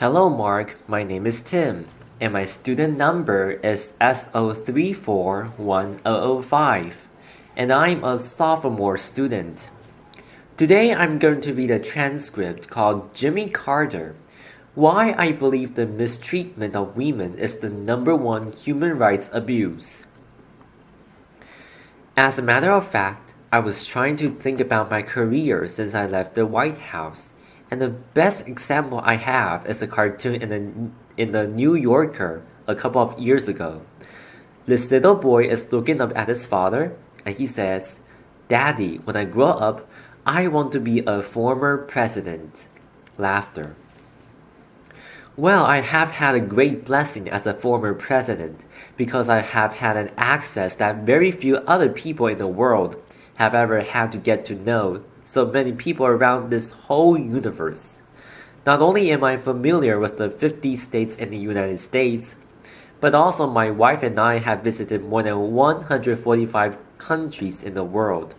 Hello, Mark. My name is Tim, and my student number is SO341005, and I'm a sophomore student. Today, I'm going to read a transcript called Jimmy Carter: Why I Believe the Mistreatment of Women is the Number One Human Rights Abuse. As a matter of fact, I was trying to think about my career since I left the White House. And the best example I have is a cartoon in the New Yorker a couple of years ago. This little boy is looking up at his father, and he says, "Daddy, when I grow up, I want to be a former president." Laughter. Well, I have had a great blessing as a former president because I have had an access that very few other people in the world have ever had to get to know so many people around this whole universe. Not only am I familiar with the 50 states in the United States, but also my wife and I have visited more than 145 countries in the world.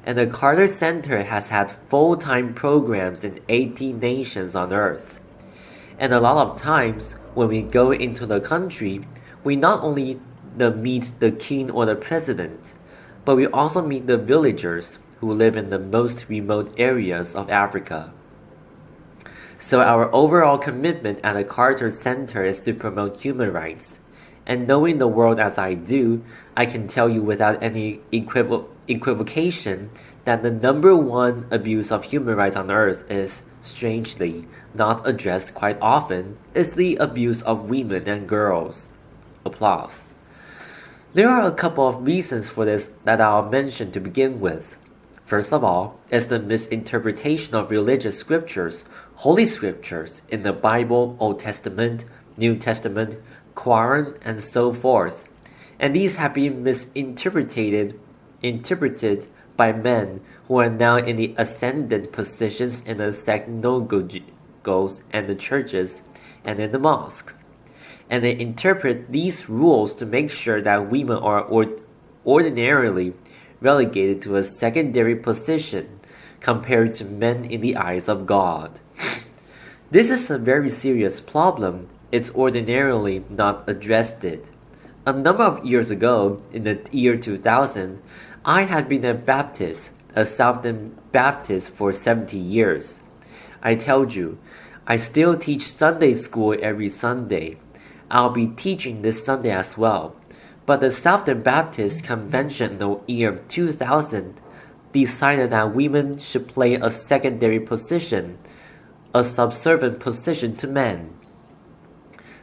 And the Carter Center has had full-time programs in 80 nations on Earth. And a lot of times, when we go into the country, we not only meet the king or the president, but we also meet the villagers who live in the most remote areas of Africa. So our overall commitment at the Carter Center is to promote human rights. And knowing the world as I do, I can tell you without any equivocation that the number one abuse of human rights on earth is, strangely, not addressed quite often, is the abuse of women and girls. Applause. There are a couple of reasons for this that I'll mention to begin with. First of all, is the misinterpretation of religious scriptures, holy scriptures in the Bible, Old Testament, New Testament, Quran, and so forth. And these have been interpreted by men who are now in the ascendant positions in the synagogues and the churches and in the mosques. And they interpret these rules to make sure that women are ordinarily relegated to a secondary position compared to men in the eyes of God. This is a very serious problem. It's ordinarily not addressed it. A number of years ago, in the year 2000, I had been a Baptist, a Southern Baptist for 70 years. I told you, I still teach Sunday school every Sunday. I'll be teaching this Sunday as well. But the Southern Baptist Convention in the year 2000 decided that women should play a secondary position, a subservient position to men.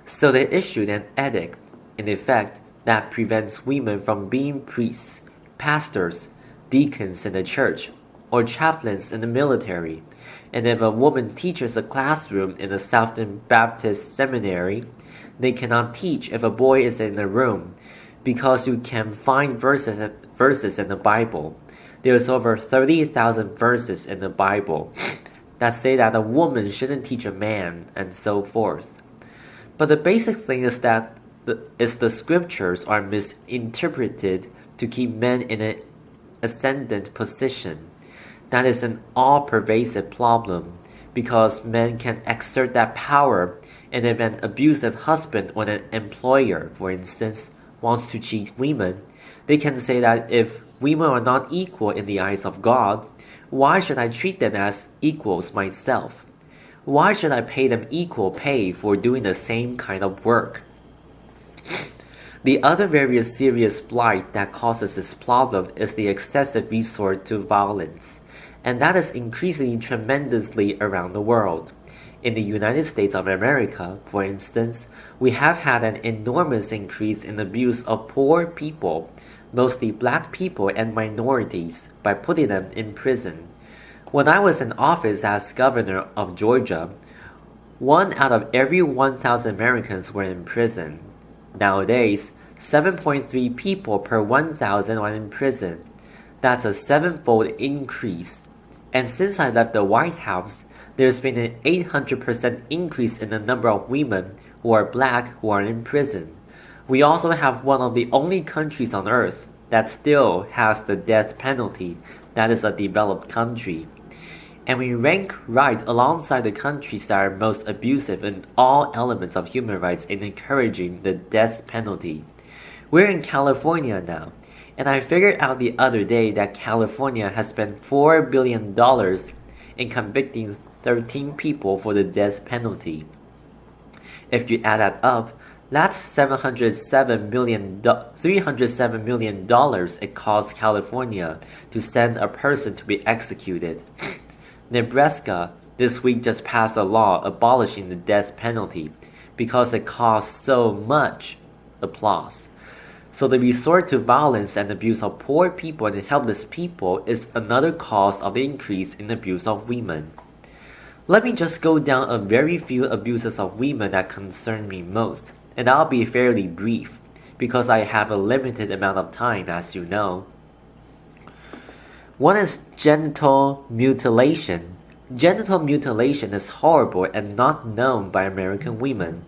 So they issued an edict, in effect, that prevents women from being priests, pastors, deacons in the church, or chaplains in the military. And if a woman teaches a classroom in a Southern Baptist seminary, they cannot teach if a boy is in the room, because you can find verses in the Bible. There's over 30,000 verses in the Bible that say that a woman shouldn't teach a man, and so forth. But the basic thing is that the scriptures are misinterpreted to keep men in an ascendant position. That is an all-pervasive problem, because men can exert that power, and if an abusive husband or an employer, for instance, wants to cheat women, they can say that if women are not equal in the eyes of God, why should I treat them as equals myself? Why should I pay them equal pay for doing the same kind of work? The other very serious blight that causes this problem is the excessive resort to violence, and that is increasing tremendously around the world. In the United States of America, for instance, we have had an enormous increase in abuse of poor people, mostly black people and minorities, by putting them in prison. When I was in office as governor of Georgia, 1 out of every 1,000 Americans were in prison. Nowadays, 7.3 people per 1,000 are in prison. That's a 7-fold increase. And since I left the White House, there's been an 800% increase in the number of women who are black who are in prison. We also have one of the only countries on earth that still has the death penalty. That is a developed country. and we rank right alongside the countries that are most abusive in all elements of human rights in encouraging the death penalty. We're in California now, and I figured out the other day that California has spent $4 billion in convicting 13 people for the death penalty. If you add that up, that's $307 million it costs California to send a person to be executed. Nebraska this week just passed a law abolishing the death penalty because it costs so much. Applause. So the resort to violence and abuse of poor people and helpless people is another cause of the increase in abuse of women. Let me just go down a very few abuses of women that concern me most, and I'll be fairly brief, because I have a limited amount of time, as you know. One is genital mutilation. Genital mutilation is horrible and not known by American women.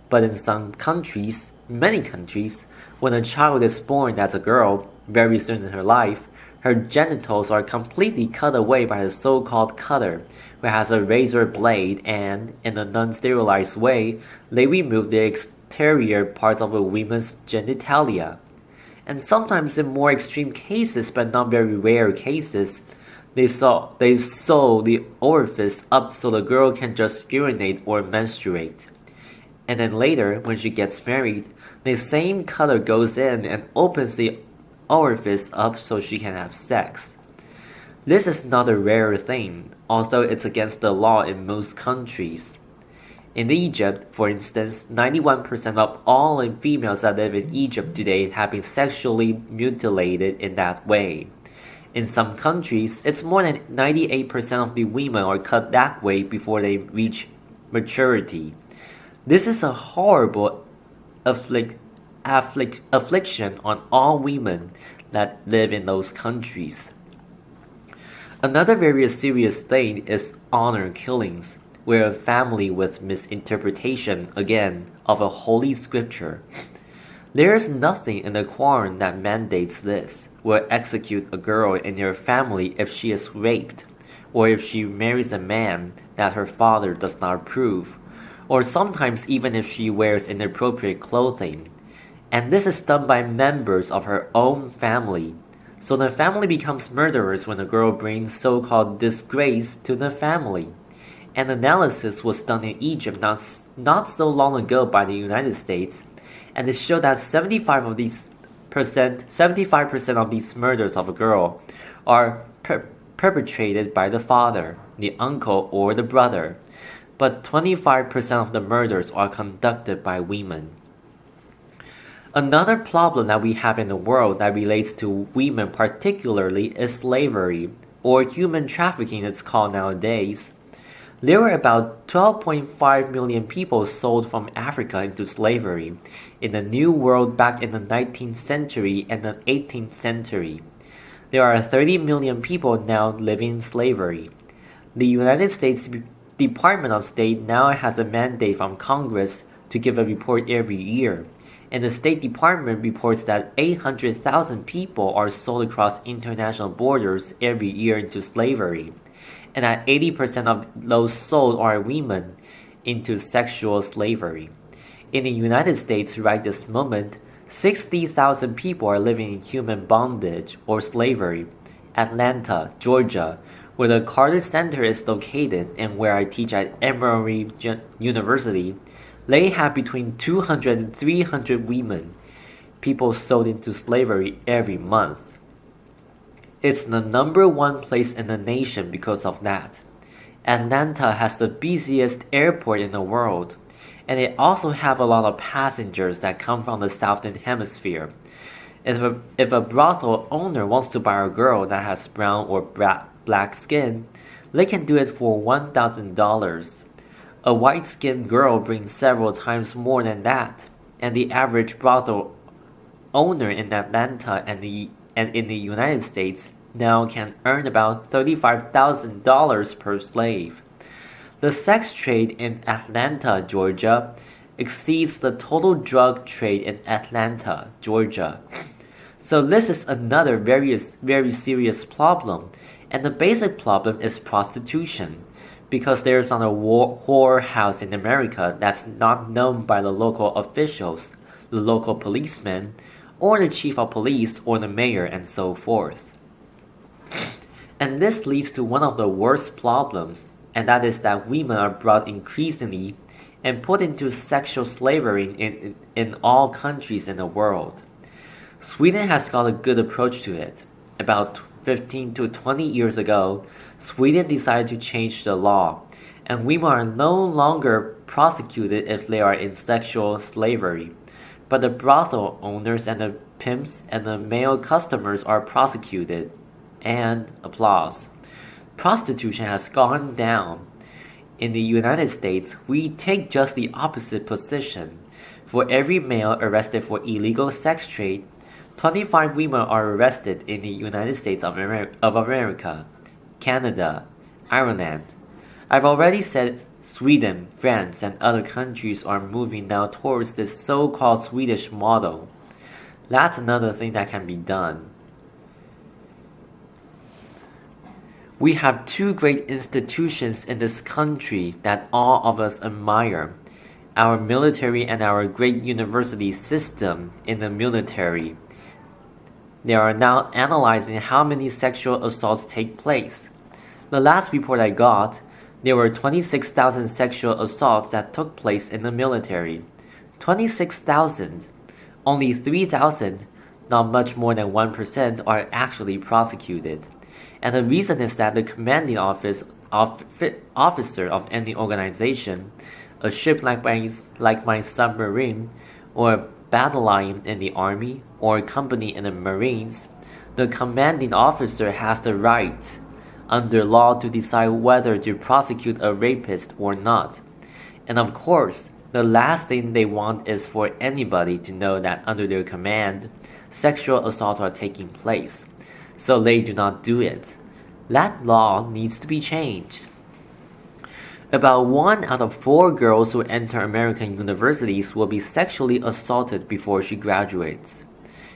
But in some countries, many countries, when a child is born as a girl, very soon in her life, her genitals are completely cut away by the so-called cutter, who has a razor blade and, in a non-sterilized way, they remove the exterior parts of a woman's genitalia. And sometimes in more extreme cases, but not very rare cases, they sew the orifice up so the girl can just urinate or menstruate. And then later, when she gets married, the same cutter goes in and opens the orifice up so she can have sex. This is not a rare thing, although it's against the law in most countries. In Egypt, for instance, 91% of all females that live in Egypt today have been sexually mutilated in that way. In some countries, it's more than 98% of the women are cut that way before they reach maturity. This is a horrible affliction on all women that live in those countries. Another very serious thing is honor killings, where a family with misinterpretation, again, of a holy scripture. There is nothing in the Quran that mandates this, will execute a girl in your family if she is raped, or if she marries a man that her father does not approve, or sometimes even if she wears inappropriate clothing. And this is done by members of her own family. So the family becomes murderers when the girl brings so-called disgrace to the family. An analysis was done in Egypt not so long ago by the United States, and it showed that 75% of these murders of a girl are perpetrated by the father, the uncle, or the brother, but 25% of the murders are conducted by women. Another problem that we have in the world that relates to women particularly is slavery, or human trafficking it's called nowadays. There were about 12.5 million people sold from Africa into slavery in the New World back in the 19th century and the 18th century. There are 30 million people now living in slavery. The United States Department of State now has a mandate from Congress to give a report every year, and the State Department reports that 800,000 people are sold across international borders every year into slavery, and that 80% of those sold are women into sexual slavery. In the United States right this moment, 60,000 people are living in human bondage or slavery. Atlanta, Georgia, where the Carter Center is located and where I teach at Emory University, they have between 200 and 300 women, people sold into slavery every month. It's the number one place in the nation because of that. Atlanta has the busiest airport in the world, and they also have a lot of passengers that come from the southern hemisphere. If a brothel owner wants to buy a girl that has brown or black skin, they can do it for $1,000. A white-skinned girl brings several times more than that, and the average brothel owner in Atlanta and in the United States now can earn about $35,000 per slave. The sex trade in Atlanta, Georgia, exceeds the total drug trade in Atlanta, Georgia. So this is another very serious problem, And the basic problem is prostitution, because there's not a whorehouse in America that's not known by the local officials, the local policeman, or the chief of police, or the mayor, and so forth. And this leads to one of the worst problems, and that is that women are brought increasingly and put into sexual slavery in all countries in the world. Sweden has got a good approach to it. About 15 to 20 years ago, Sweden decided to change the law, and women are no longer prosecuted if they are in sexual slavery, but the brothel owners and the pimps and the male customers are prosecuted. And applause. Prostitution has gone down. In the United States, we take just the opposite position. For every male arrested for illegal sex trade, 25 women are arrested in the United States of America, Canada, Ireland. I've already said Sweden, France, and other countries are moving now towards this so-called Swedish model. That's another thing that can be done. We have two great institutions in this country that all of us admire. Our military and our great university system in the military. They are now analyzing how many sexual assaults take place. The last report I got, there were 26,000 sexual assaults that took place in the military. 26,000. Only 3,000, not much more than 1%, are actually prosecuted. And the reason is that the commanding officer of any organization, a ship like my submarine, or a battalion in the army, or a company in the Marines, the commanding officer has the right, under law, to decide whether to prosecute a rapist or not. And of course, the last thing they want is for anybody to know that under their command, sexual assaults are taking place. So they do not do it. That law needs to be changed. About 1 out of 4 girls who enter American universities will be sexually assaulted before she graduates.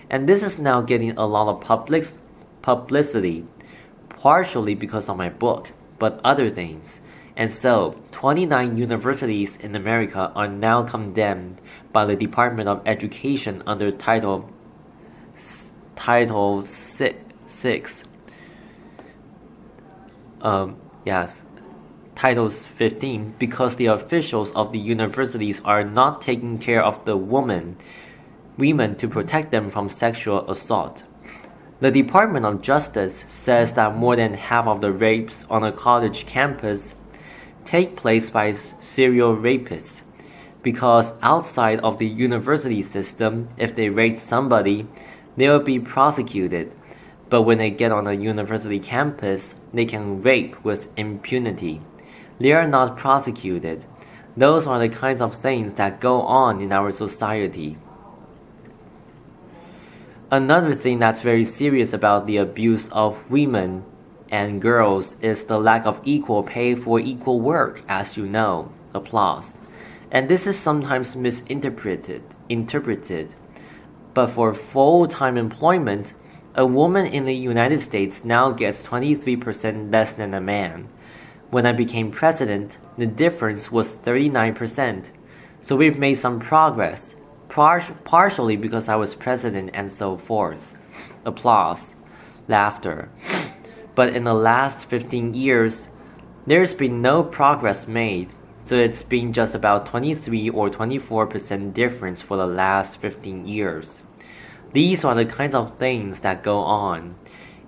And this is now getting a lot of publicity, partially because of my book, but other things. And so, 29 universities in America are now condemned by the Department of Education under Title 6. Title 15, because the officials of the universities are not taking care of the women to protect them from sexual assault. The Department of Justice says that more than half of the rapes on a college campus take place by serial rapists, because outside of the university system, if they rape somebody, they will be prosecuted. But when they get on a university campus, they can rape with impunity. They are not prosecuted. Those are the kinds of things that go on in our society. Another thing that's very serious about the abuse of women and girls is the lack of equal pay for equal work, as you know. Applause. And this is sometimes misinterpreted. But for full-time employment, a woman in the United States now gets 23% less than a man. When I became president, the difference was 39%. So we've made some progress, partially because I was president and so forth. Applause. Laughter. But in the last 15 years, there's been no progress made, so it's been just about 23 or 24% difference for the last 15 years. These are the kinds of things that go on.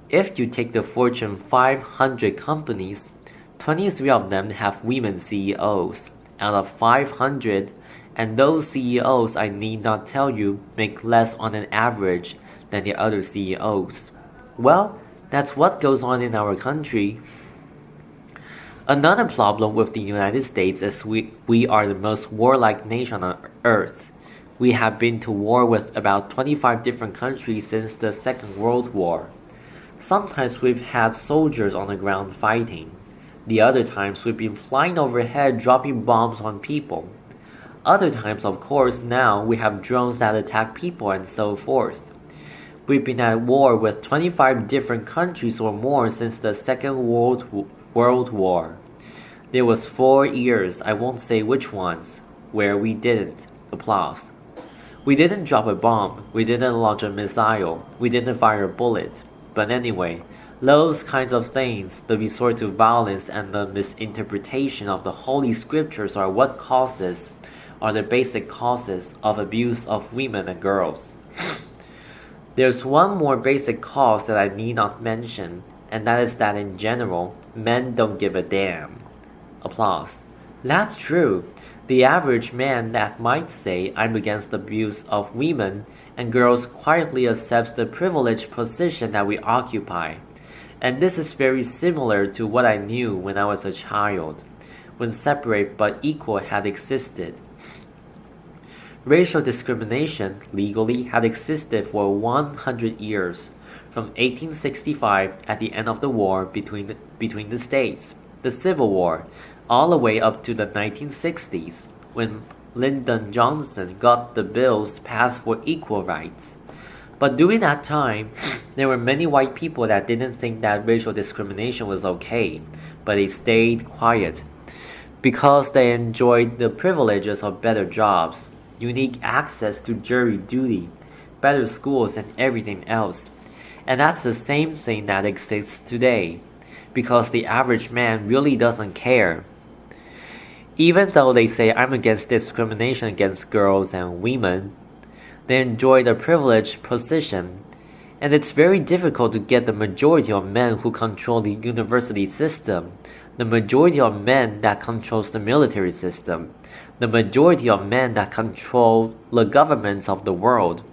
If you take the Fortune 500 companies, 23 of them have women CEOs out of 500, and those CEOs, I need not tell you, make less on an average than the other CEOs. Well, that's what goes on in our country. Another problem with the United States is we are the most warlike nation on earth. We have been to war with about 25 different countries since the Second World War. Sometimes we've had soldiers on the ground fighting. The other times we've been flying overhead dropping bombs on people. Other times, of course, now we have drones that attack people and so forth. We've been at war with 25 different countries or more since the Second World War. There was 4 years, I won't say which ones, where we didn't. Applause. We didn't drop a bomb, we didn't launch a missile, we didn't fire a bullet. But anyway, those kinds of things, the resort to violence and the misinterpretation of the Holy Scriptures are the basic causes of abuse of women and girls. There's one more basic cause that I need not mention, and that is that in general, men don't give a damn. Applause. That's true. The average man that might say I'm against the abuse of women and girls quietly accepts the privileged position that we occupy. And this is very similar to what I knew when I was a child, when separate but equal had existed. Racial discrimination legally had existed for 100 years, from 1865 at the end of the war between the states, the Civil War, all the way up to the 1960s, when Lyndon Johnson got the bills passed for equal rights. But during that time, there were many white people that didn't think that racial discrimination was okay, but they stayed quiet because they enjoyed the privileges of better jobs, unique access to jury duty, better schools, and everything else. And that's the same thing that exists today, because the average man really doesn't care. Even though they say I'm against discrimination against girls and women, they enjoy the privileged position, and it's very difficult to get the majority of men who control the university system, the majority of men that controls the military system, the majority of men that control the governments of the world,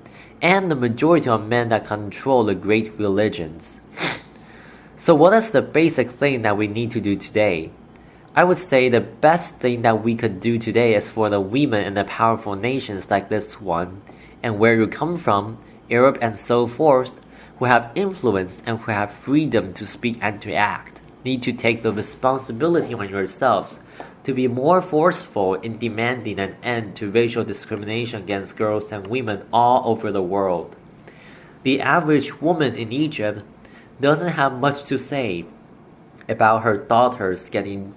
and the majority of men that control the great religions. So what is the basic thing that we need to do today? I would say the best thing that we could do today is for the women in the powerful nations like this one, and where you come from, Europe and so forth, who have influence and who have freedom to speak and to act, need to take the responsibility on yourselves to be more forceful in demanding an end to racial discrimination against girls and women all over the world. The average woman in Egypt doesn't have much to say about her daughters getting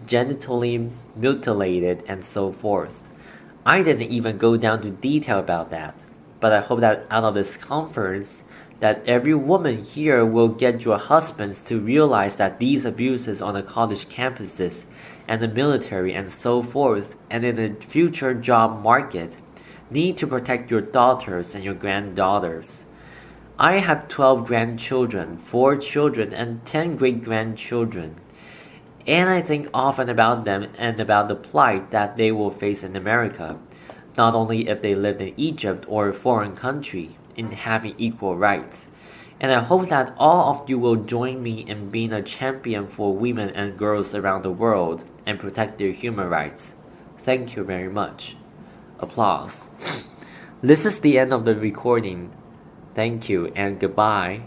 genitally mutilated and so forth. I didn't even go down to detail about that, but I hope that out of this conference, that every woman here will get your husbands to realize that these abuses on the college campuses and the military and so forth, and in the future job market, need to protect your daughters and your granddaughters. I have 12 grandchildren, 4 children, and 10 great-grandchildren. And I think often about them and about the plight that they will face in America, not only if they lived in Egypt or a foreign country, in having equal rights. And I hope that all of you will join me in being a champion for women and girls around the world and protect their human rights. Thank you very much. Applause. This is the end of the recording. Thank you and goodbye.